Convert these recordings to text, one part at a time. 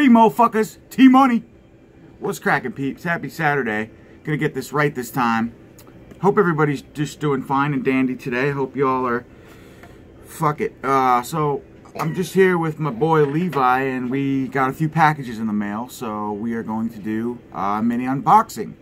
free, motherfuckers. T-Money. What's cracking, peeps? Happy Saturday. Gonna get this right this time. Hope everybody's just doing fine and dandy today. Hope y'all are... Fuck it. So, I'm just here with my boy Levi, and we got a few packages in the mail, so we are going to do a mini unboxing.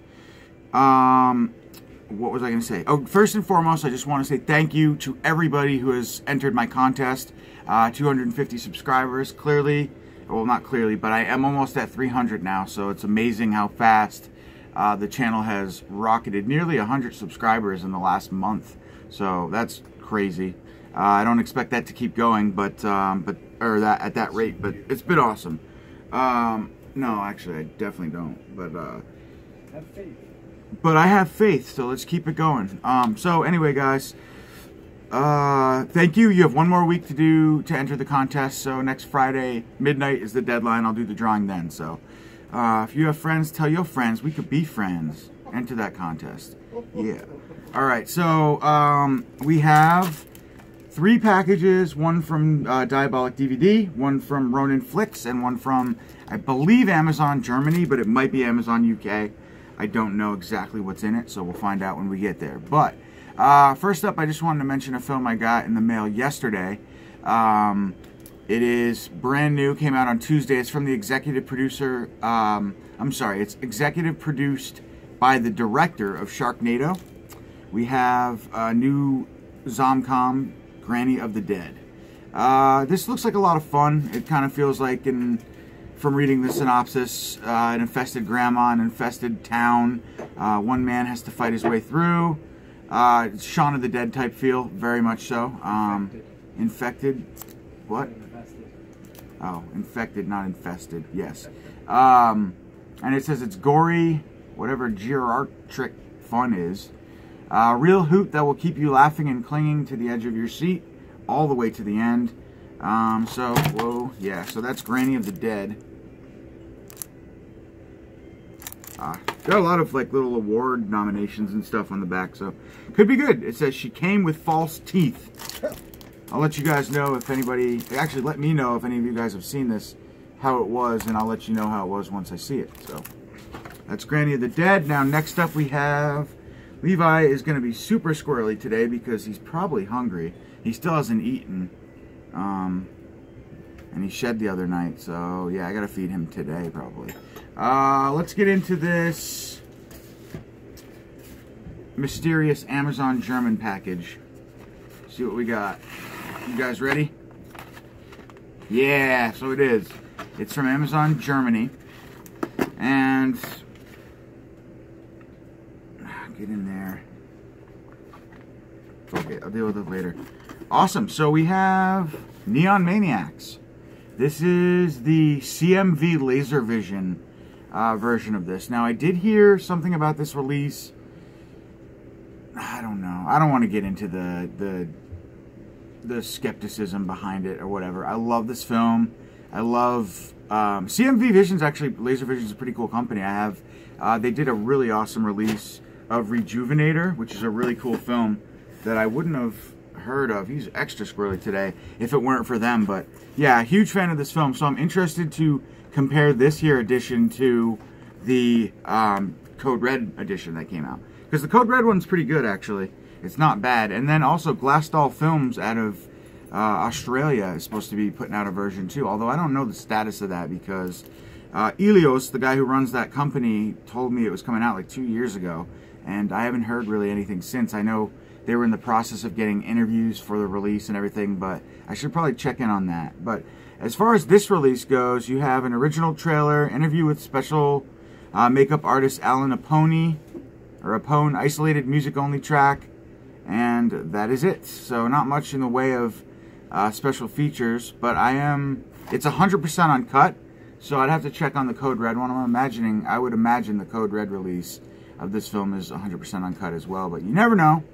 What was I going to say? Oh, first and foremost, I just want to say thank you to everybody who has entered my contest. 250 subscribers. Clearly, well, not clearly, but I am almost at 300 now, so it's amazing how fast the channel has rocketed. Nearly 100 subscribers in the last month, so that's crazy. I don't expect that to keep going, but at that rate, but it's been awesome. No, actually, I definitely don't, but have faith. But I have faith, so let's keep it going. So anyway, guys, thank you. You have one more week to enter the contest. So next Friday, midnight is the deadline. I'll do the drawing then. So if you have friends, tell your friends. We could be friends. Enter that contest. Yeah. All right. So we have 3 packages. One from Diabolic DVD, one from Ronin Flicks, and one from, I believe, Amazon Germany, but it might be Amazon UK. I don't know exactly what's in it, so we'll find out when we get there. But first up, I just wanted to mention a film I got in the mail yesterday. It is brand new, came out on Tuesday. It's from the executive producer, it's executive produced by the director of Sharknado. We have a new Zomcom, Granny of the Dead. This looks like a lot of fun. It kind of feels like from reading the synopsis, an infested grandma, an infested town. One man has to fight his way through. It's Shaun of the Dead type feel, very much so. Infected. What? Infested. Oh, infected, not infested. Yes. And it says it's gory, whatever geriatric fun is. Real hoot that will keep you laughing and clinging to the edge of your seat all the way to the end. Whoa, yeah, so that's Granny of the Dead. Got a lot of like little award nominations and stuff on the back, so could be good. It says she came with false teeth. I'll let you guys know if anybody, actually let me know if any of you guys have seen this, how it was, and I'll let you know how it was once I see it. So that's Granny of the Dead. Now next up we have, Levi is going to be super squirrely today because he's probably hungry. He still hasn't eaten. And he shed the other night, so yeah, I gotta feed him today probably. Let's get into this mysterious Amazon German package. See what we got. You guys ready? Yeah, so it is. It's from Amazon Germany. And get in there. Okay, I'll deal with it later. Awesome. So we have Neon Maniacs. This is the CMV Laser Vision version of this. Now, I did hear something about this release. I don't know. I don't want to get into the skepticism behind it or whatever. I love this film. I love CMV Vision's actually, Laser Vision's a pretty cool company. They did a really awesome release of Rejuvenator, which is a really cool film that I wouldn't have heard of. He's extra squirrely today if it weren't for them. But yeah, huge fan of this film, so I'm interested to compare this here edition to the Code Red edition that came out, because the Code Red one's pretty good actually. It's not bad. And then also Glassdoll Films out of Australia is supposed to be putting out a version too, although I don't know the status of that because Elios, the guy who runs that company, told me it was coming out like 2 years ago, and I haven't heard really anything since. I know they were in the process of getting interviews for the release and everything, but I should probably check in on that. But as far as this release goes, you have an original trailer, interview with special makeup artist Alan Apone, isolated music-only track, and that is it. So not much in the way of special features, but it's 100% uncut, so I'd have to check on the Code Red one. I would imagine the Code Red release of this film is 100% uncut as well, but you never know.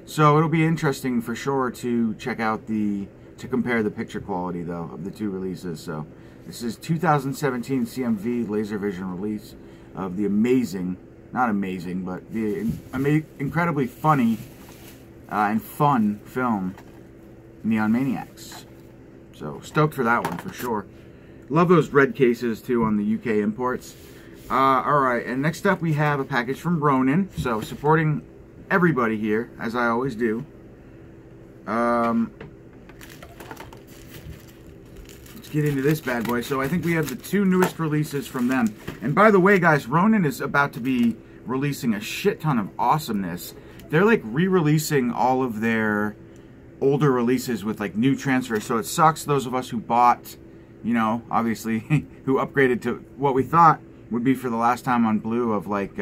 So it'll be interesting for sure to check out to compare the picture quality though of the two releases. So this is 2017 CMV Laser Vision release of the amazing, not amazing, but the incredibly funny and fun film Neon Maniacs. So stoked for that one for sure. Love those red cases too on the UK imports. Alright, and next up we have a package from Ronin. So supporting everybody here, as I always do. Let's get into this bad boy. So I think we have the 2 newest releases from them. And by the way, guys, Ronin is about to be releasing a shit ton of awesomeness. They're like re-releasing all of their older releases with like new transfers. So it sucks those of us who bought, you know, obviously, who upgraded to what we thought would be for the last time on Blue of like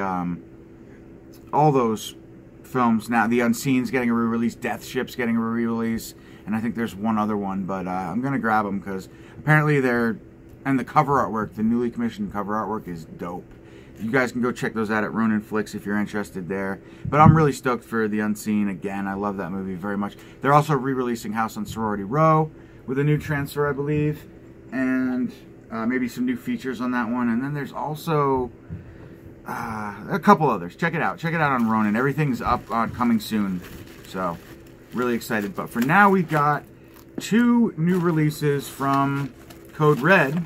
all those films. Now the Unseen's getting a re-release, Death Ship's getting a re-release, and I think there's one other one, but I'm gonna grab them because apparently they're, and the cover artwork, the newly commissioned cover artwork is dope. You guys can go check those out at Ronin Flicks if you're interested there. But I'm really stoked for The Unseen again. I love that movie very much. They're also re-releasing House on Sorority Row with a new transfer, I believe, and maybe some new features on that one. And then there's also a couple others. Check it out. Check it out on Ronin. Everything's up coming soon. So, really excited. But for now, we've got 2 new releases from Code Red.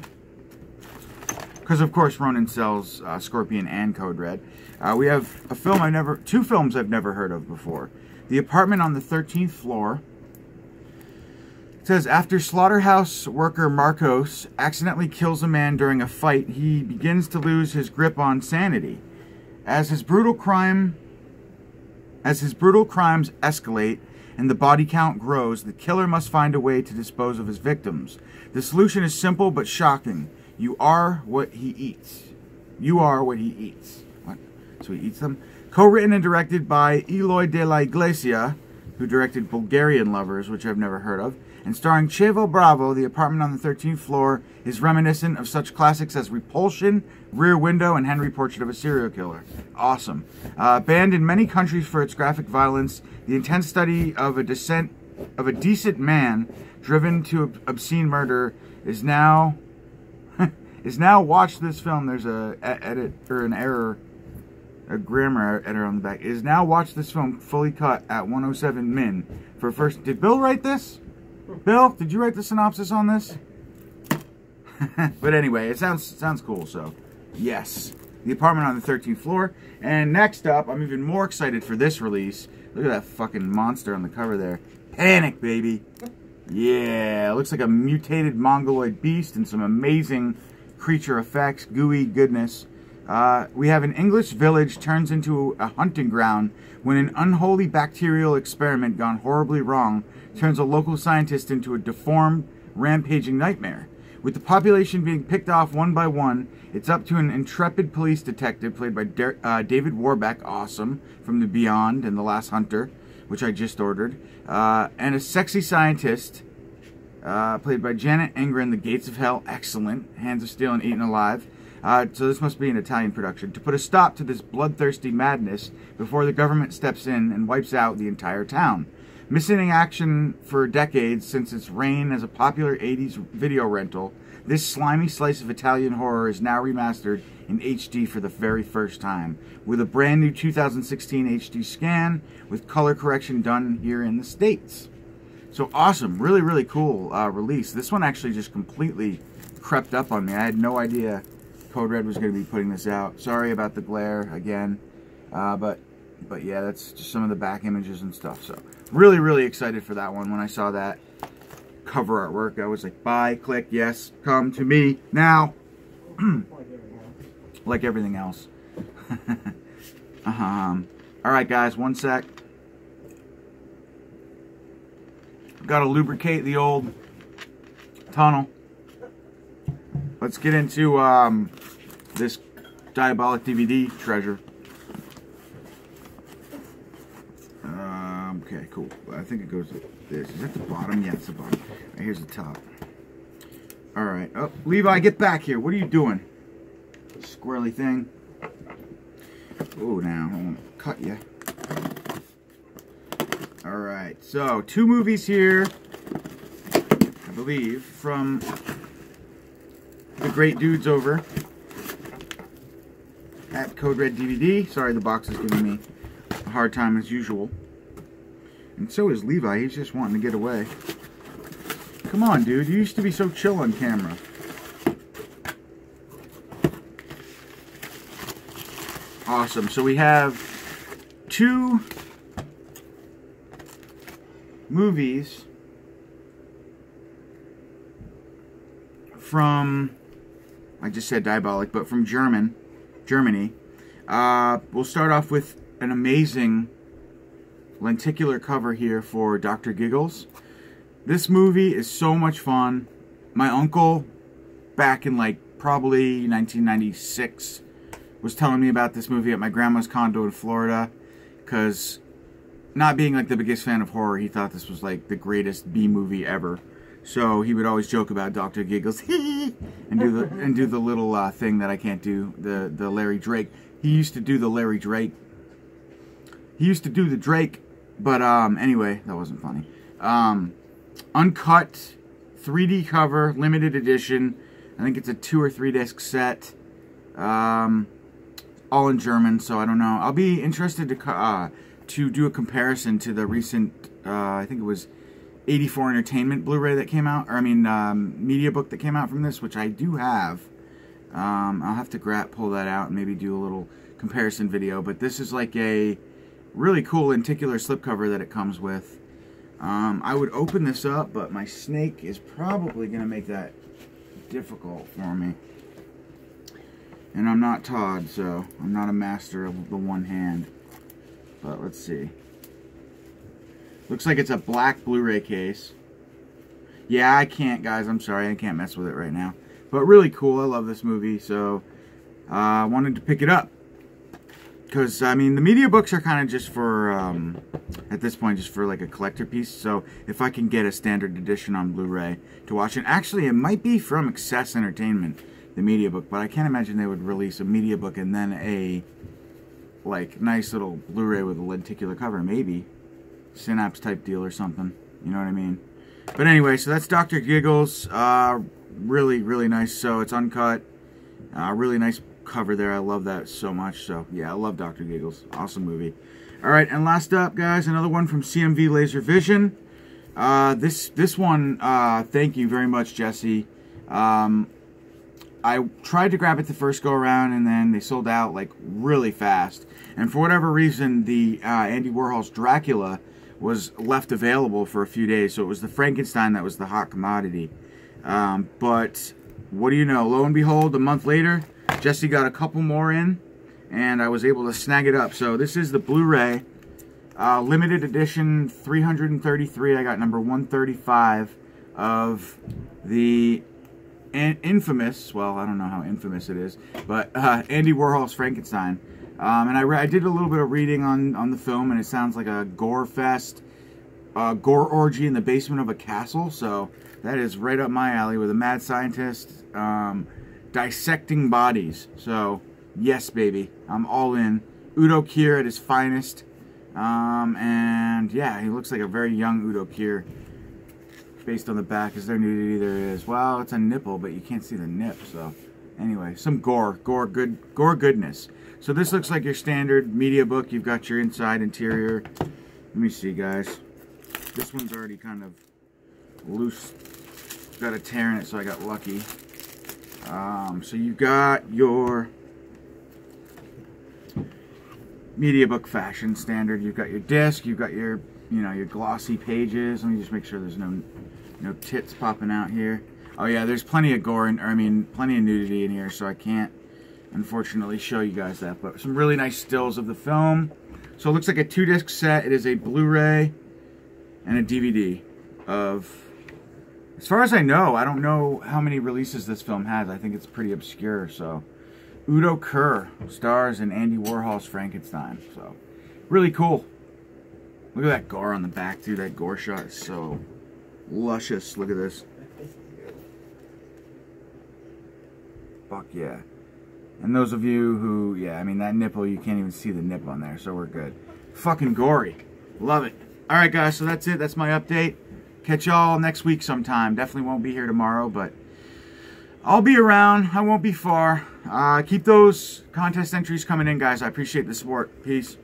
Because, of course, Ronin sells Scorpion and Code Red. We have a film 2 films I've never heard of before. The Apartment on the 13th Floor. It says, after slaughterhouse worker Marcos accidentally kills a man during a fight, he begins to lose his grip on sanity. As his brutal crimes escalate and the body count grows, the killer must find a way to dispose of his victims. The solution is simple but shocking. You are what he eats. You are what he eats. What? So he eats them? Co-written and directed by Eloy de la Iglesia, who directed Bulgarian Lovers, which I've never heard of, and starring Chevo Bravo. The Apartment on the 13th Floor is reminiscent of such classics as Repulsion, Rear Window, and Henry Portrait of a Serial Killer. Awesome. Banned in many countries for its graphic violence, the intense study of a decent man driven to obscene murder is now watch this film. There's a grammar error on the back. Is now watch this film fully cut at 107 min for first. Did Bill write this? Bill, did you write the synopsis on this? But anyway, it sounds cool. So yes, The Apartment on the 13th Floor. And next up, I'm even more excited for this release. Look at that fucking monster on the cover there. Panic, baby. Yeah, it looks like a mutated mongoloid beast and some amazing creature effects, gooey goodness. We have an English village turns into a hunting ground when an unholy bacterial experiment gone horribly wrong turns a local scientist into a deformed, rampaging nightmare. With the population being picked off one by one, it's up to an intrepid police detective played by David Warbeck, awesome, from The Beyond and The Last Hunter, which I just ordered, and a sexy scientist played by Janet Engren, The Gates of Hell, excellent, Hands of Steel and Eaten Alive. So this must be an Italian production. To put a stop to this bloodthirsty madness before the government steps in and wipes out the entire town. Missing in action for decades since its reign as a popular 80s video rental, this slimy slice of Italian horror is now remastered in HD for the very first time, with a brand new 2016 HD scan with color correction done here in the States. So awesome, really, really cool release. This one actually just completely crept up on me. I had no idea Code Red was going to be putting this out. Sorry about the glare again, but yeah, that's just some of the back images and stuff. So really, really excited for that one. When I saw that cover artwork, I was like, buy, click, yes, come to me now. Like everything else. Alright guys, one sec. Got to lubricate the old tunnel. Let's get into this Diabolic DVD treasure. Okay, cool. I think it goes like this. Is that the bottom? Yeah, it's the bottom. Right, here's the top. Alright. Oh, Levi, get back here. What are you doing? Squirrely thing. Oh, now, I won't cut you. Alright, so 2 movies here, I believe, from the great dudes over at Code Red DVD. Sorry, the box is giving me a hard time as usual. And so is Levi. He's just wanting to get away. Come on, dude. You used to be so chill on camera. Awesome. So we have 2 movies from, I just said Diabolic, but from Germany. We'll start off with an amazing lenticular cover here for Dr. Giggles. This movie is so much fun. My uncle, back in like probably 1996, was telling me about this movie at my grandma's condo in Florida, because not being like the biggest fan of horror, he thought this was like the greatest B movie ever. So he would always joke about Dr. Giggles and do the little thing that I can't do, the Larry Drake. He used to do the Larry Drake. He used to do the Drake, but anyway, that wasn't funny. Uncut 3D cover, limited edition. I think it's a 2 or 3 disc set. All in German, so I don't know. I'll be interested to do a comparison to the recent, I think it was 84 Entertainment Blu-ray that came out, or I mean, media book that came out from this, which I do have. I'll have to pull that out and maybe do a little comparison video, but this is like a really cool lenticular slipcover that it comes with. I would open this up, but my snake is probably going to make that difficult for me. And I'm not Todd, so I'm not a master of the one hand. But let's see. Looks like it's a black Blu-ray case. Yeah, I can't, guys. I'm sorry. I can't mess with it right now. But really cool. I love this movie, so I wanted to pick it up. Because, I mean, the media books are kind of just for, at this point, just for like a collector piece. So if I can get a standard edition on Blu-ray to watch it. Actually, it might be from Access Entertainment, the media book. But I can't imagine they would release a media book and then a, like, nice little Blu-ray with a lenticular cover. Maybe. Synapse type deal or something. You know what I mean? But anyway, so that's Dr. Giggles. Really, really nice. So it's uncut. Really nice cover there. I love that so much. So yeah, I love Dr. Giggles. Awesome movie. All right, and last up, guys, another one from CMV Laser Vision. This one, thank you very much, Jesse. I tried to grab it the first go around, and then they sold out like really fast. And for whatever reason, the Andy Warhol's Dracula was left available for a few days. So it was the Frankenstein that was the hot commodity. But what do you know? Lo and behold, a month later, Jesse got a couple more in, and I was able to snag it up. So this is the Blu-ray, limited edition 333. I got number 135 of the infamous, well, I don't know how infamous it is, but Andy Warhol's Frankenstein. And I did a little bit of reading on the film, and it sounds like a gore fest, gore orgy in the basement of a castle. So that is right up my alley with a mad scientist dissecting bodies. So yes, baby, I'm all in. Udo Kier at his finest. And yeah, he looks like a very young Udo Kier. Based on the back, is there nudity? There is. Well, it's a nipple, but you can't see the nip. So anyway, some gore goodness. So this looks like your standard media book. You've got your inside interior. Let me see, guys. This one's already kind of loose. Got a tear in it, so I got lucky. So you've got your media book fashion standard. You've got your disc. You've got your, you know, your glossy pages. Let me just make sure there's no tits popping out here. Oh yeah, there's plenty of gore and, plenty of nudity in here, so I can't unfortunately show you guys that. But some really nice stills of the film. So it looks like a 2-disc set. It is a Blu-ray and a DVD of, as far as I know, I don't know how many releases this film has. I think it's pretty obscure. So Udo Kier stars in Andy Warhol's Frankenstein. So really cool. Look at that gore on the back, too. That gore shot is so luscious. Look at this. Fuck yeah. And those of you who, yeah, I mean, that nipple, you can't even see the nip on there, so we're good. Fucking gory. Love it. Alright, guys, so that's it. That's my update. Catch y'all next week sometime. Definitely won't be here tomorrow, but I'll be around. I won't be far. Keep those contest entries coming in, guys. I appreciate the support. Peace.